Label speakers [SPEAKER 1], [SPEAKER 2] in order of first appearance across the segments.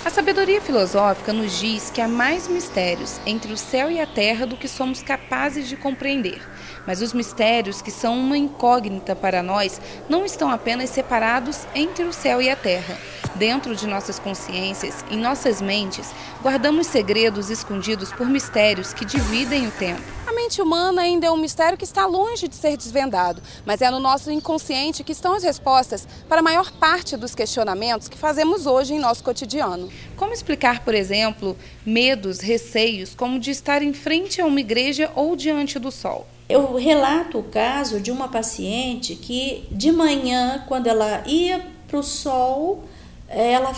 [SPEAKER 1] A sabedoria filosófica nos diz que há mais mistérios entre o céu e a terra do que somos capazes de compreender. Mas os mistérios que são uma incógnita para nós não estão apenas separados entre o céu e a terra. Dentro de nossas consciências, em nossas mentes, guardamos segredos escondidos por mistérios que dividem o tempo. A mente humana ainda é um mistério que está longe de ser desvendado, mas é no nosso inconsciente que estão as respostas para a maior parte dos questionamentos que fazemos hoje em nosso cotidiano. Como explicar, por exemplo, medos, receios, como de estar em frente a uma igreja ou diante do sol?
[SPEAKER 2] Eu relato o caso de uma paciente que de manhã, quando ela ia para o sol, ela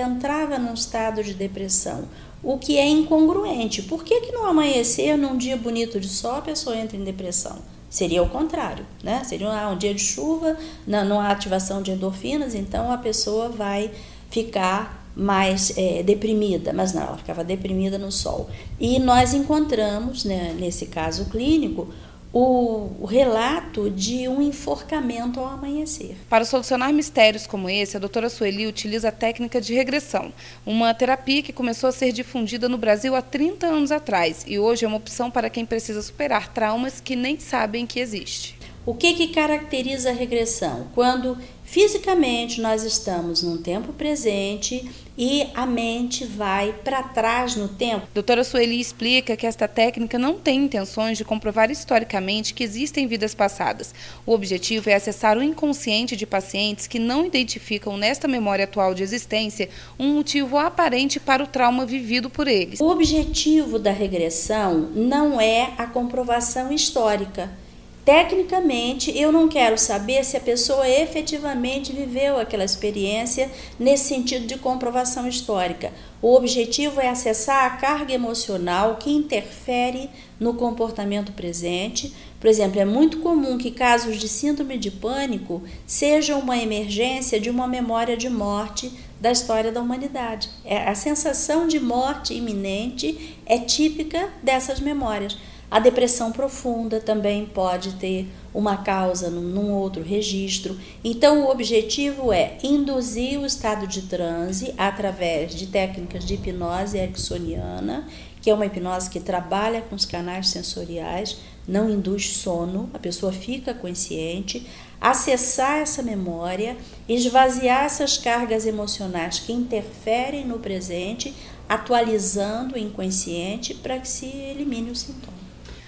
[SPEAKER 2] entrava num estado de depressão, o que é incongruente. Por que no amanhecer, num dia bonito de sol, a pessoa entra em depressão? Seria o contrário, né? Seria um dia de chuva, numa ativação de endorfinas, então a pessoa vai ficar mais deprimida, mas não, ela ficava deprimida no sol. E nós encontramos, né, nesse caso clínico, o relato de um enforcamento ao amanhecer.
[SPEAKER 1] Para solucionar mistérios como esse, a doutora Sueli utiliza a técnica de regressão, uma terapia que começou a ser difundida no Brasil há 30 anos atrás e hoje é uma opção para quem precisa superar traumas que nem sabem que existe.
[SPEAKER 2] O que caracteriza a regressão? Quando fisicamente nós estamos num tempo presente e a mente vai para trás no tempo.
[SPEAKER 1] Doutora Sueli explica que esta técnica não tem intenções de comprovar historicamente que existem vidas passadas. O objetivo é acessar o inconsciente de pacientes que não identificam nesta memória atual de existência um motivo aparente para o trauma vivido por eles.
[SPEAKER 2] O objetivo da regressão não é a comprovação histórica. Tecnicamente, eu não quero saber se a pessoa efetivamente viveu aquela experiência nesse sentido de comprovação histórica. O objetivo é acessar a carga emocional que interfere no comportamento presente. Por exemplo, é muito comum que casos de síndrome de pânico sejam uma emergência de uma memória de morte da história da humanidade. A sensação de morte iminente é típica dessas memórias. A depressão profunda também pode ter uma causa num outro registro. Então, o objetivo é induzir o estado de transe através de técnicas de hipnose ericksoniana, que é uma hipnose que trabalha com os canais sensoriais, não induz sono, a pessoa fica consciente, acessar essa memória, esvaziar essas cargas emocionais que interferem no presente, atualizando o inconsciente para que se elimine o sintoma.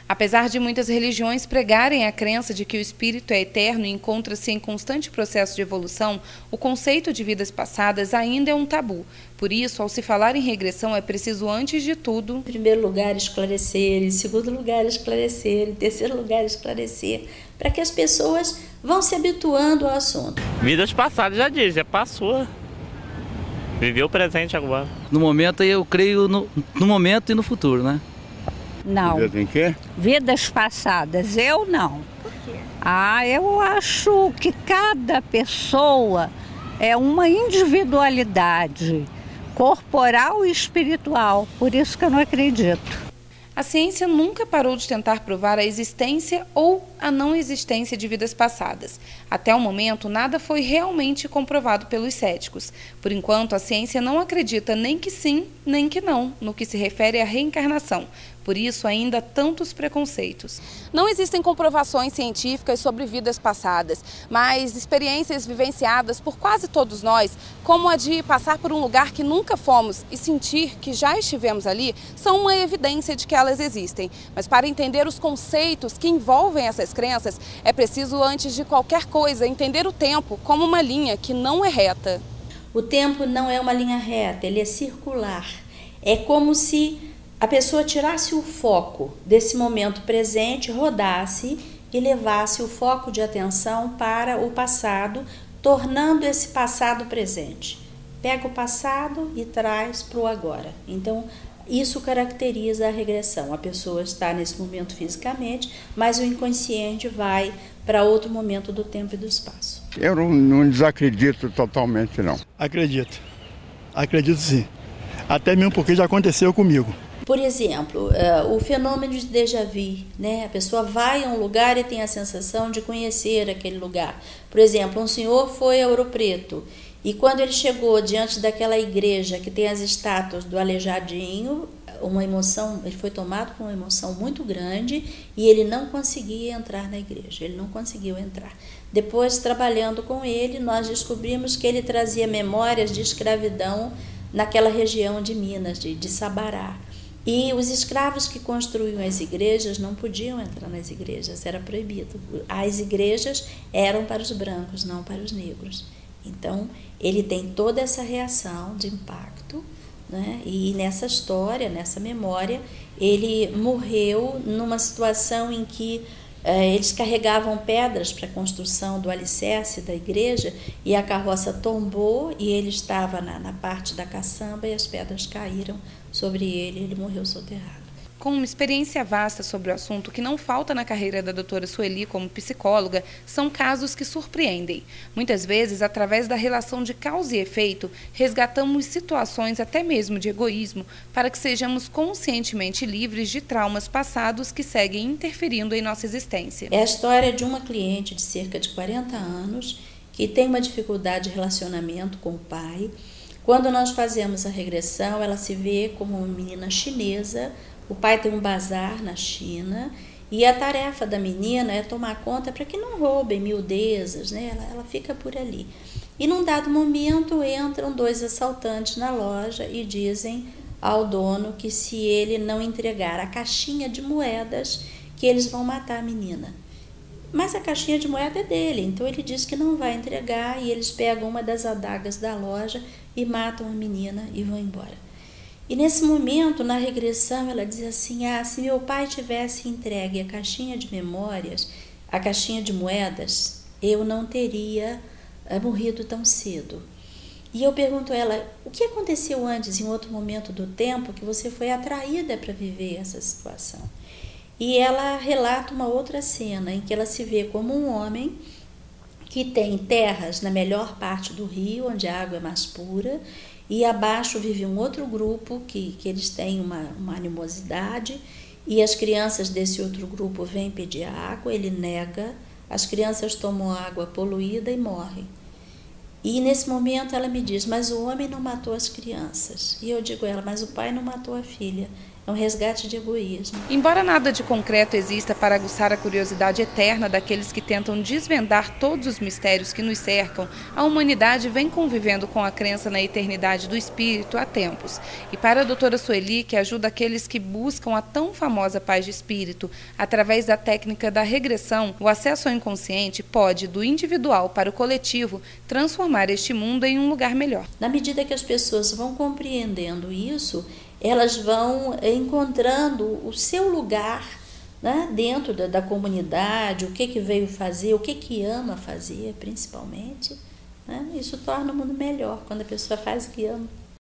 [SPEAKER 1] Apesar de muitas religiões pregarem a crença de que o espírito é eterno e encontra-se em constante processo de evolução, o conceito de vidas passadas ainda é um tabu. Por isso, ao se falar em regressão, é preciso, antes de tudo,
[SPEAKER 2] em primeiro lugar, esclarecer, em segundo lugar, esclarecer, em terceiro lugar, esclarecer, para que as pessoas vão se habituando ao assunto.
[SPEAKER 3] Vidas passadas, já diz, já passou. Viveu o presente agora.
[SPEAKER 4] No momento, eu creio no momento e no futuro, né?
[SPEAKER 5] Não.
[SPEAKER 6] Vidas em quê?
[SPEAKER 5] Vidas passadas, eu não.
[SPEAKER 2] Por quê?
[SPEAKER 5] Eu acho que cada pessoa é uma individualidade corporal e espiritual, por isso que eu não acredito.
[SPEAKER 1] A ciência nunca parou de tentar provar a existência ou a não existência de vidas passadas. Até o momento, nada foi realmente comprovado pelos céticos. Por enquanto, a ciência não acredita nem que sim, nem que não, no que se refere à reencarnação. Por isso, ainda há tantos preconceitos. Não existem comprovações científicas sobre vidas passadas, mas experiências vivenciadas por quase todos nós, como a de passar por um lugar que nunca fomos e sentir que já estivemos ali, são uma evidência de que elas existem. Mas para entender os conceitos que envolvem essas crenças, é preciso, antes de qualquer coisa, entender o tempo como uma linha que não é reta.
[SPEAKER 2] O tempo não é uma linha reta, ele é circular. É como se a pessoa tirasse o foco desse momento presente, rodasse e levasse o foco de atenção para o passado, tornando esse passado presente. Pega o passado e traz para o agora. Então, isso caracteriza a regressão. A pessoa está nesse momento fisicamente, mas o inconsciente vai para outro momento do tempo e do espaço.
[SPEAKER 6] Eu não desacredito totalmente, não.
[SPEAKER 7] Acredito. Acredito sim. Até mesmo porque já aconteceu comigo.
[SPEAKER 2] Por exemplo, o fenômeno de déjà vu, né? A pessoa vai a um lugar e tem a sensação de conhecer aquele lugar. Por exemplo, um senhor foi a Ouro Preto E quando ele chegou diante daquela igreja que tem as estátuas do Aleijadinho, uma emoção, ele foi tomado por uma emoção muito grande e ele não conseguia entrar na igreja, ele não conseguiu entrar. Depois, trabalhando com ele, nós descobrimos que ele trazia memórias de escravidão naquela região de Minas, de Sabará. E os escravos que construíam as igrejas não podiam entrar nas igrejas, era proibido. As igrejas eram para os brancos, não para os negros. Então, ele tem toda essa reação de impacto, né? E nessa história, nessa memória, ele morreu numa situação em que eles carregavam pedras para a construção do alicerce da igreja e a carroça tombou e ele estava na parte da caçamba e as pedras caíram sobre ele e ele morreu soterrado.
[SPEAKER 1] Com uma experiência vasta sobre o assunto, que não falta na carreira da doutora Sueli como psicóloga, são casos que surpreendem. Muitas vezes, através da relação de causa e efeito, resgatamos situações até mesmo de egoísmo para que sejamos conscientemente livres de traumas passados que seguem interferindo em nossa existência.
[SPEAKER 2] É a história de uma cliente de cerca de 40 anos que tem uma dificuldade de relacionamento com o pai. Quando nós fazemos a regressão, ela se vê como uma menina chinesa. O pai tem um bazar na China e a tarefa da menina é tomar conta para que não roubem miudezas, né? Ela fica por ali. E num dado momento entram 2 assaltantes na loja e dizem ao dono que se ele não entregar a caixinha de moedas, que eles vão matar a menina. Mas a caixinha de moeda é dele, então ele diz que não vai entregar e eles pegam uma das adagas da loja e matam a menina e vão embora. E nesse momento, na regressão, ela diz assim, se meu pai tivesse entregue a caixinha de memórias, a caixinha de moedas, eu não teria morrido tão cedo. E eu pergunto a ela, o que aconteceu antes, em outro momento do tempo, que você foi atraída para viver essa situação? E ela relata uma outra cena, em que ela se vê como um homem que tem terras na melhor parte do rio, onde a água é mais pura, e abaixo vive um outro grupo que eles têm uma animosidade e as crianças desse outro grupo vêm pedir água, ele nega, as crianças tomam água poluída e morrem. E nesse momento ela me diz, mas o homem não matou as crianças. E eu digo a ela, mas o pai não matou a filha. É um resgate de egoísmo.
[SPEAKER 1] Embora nada de concreto exista para aguçar a curiosidade eterna daqueles que tentam desvendar todos os mistérios que nos cercam, a humanidade vem convivendo com a crença na eternidade do espírito há tempos. E para a doutora Sueli, que ajuda aqueles que buscam a tão famosa paz de espírito, através da técnica da regressão, o acesso ao inconsciente pode, do individual para o coletivo, transformar este mundo em um lugar melhor.
[SPEAKER 2] Na medida que as pessoas vão compreendendo isso, elas vão encontrando o seu lugar, né, dentro da comunidade, o que veio fazer, o que ama fazer, principalmente. Né? Isso torna o mundo melhor, quando a pessoa faz o que ama.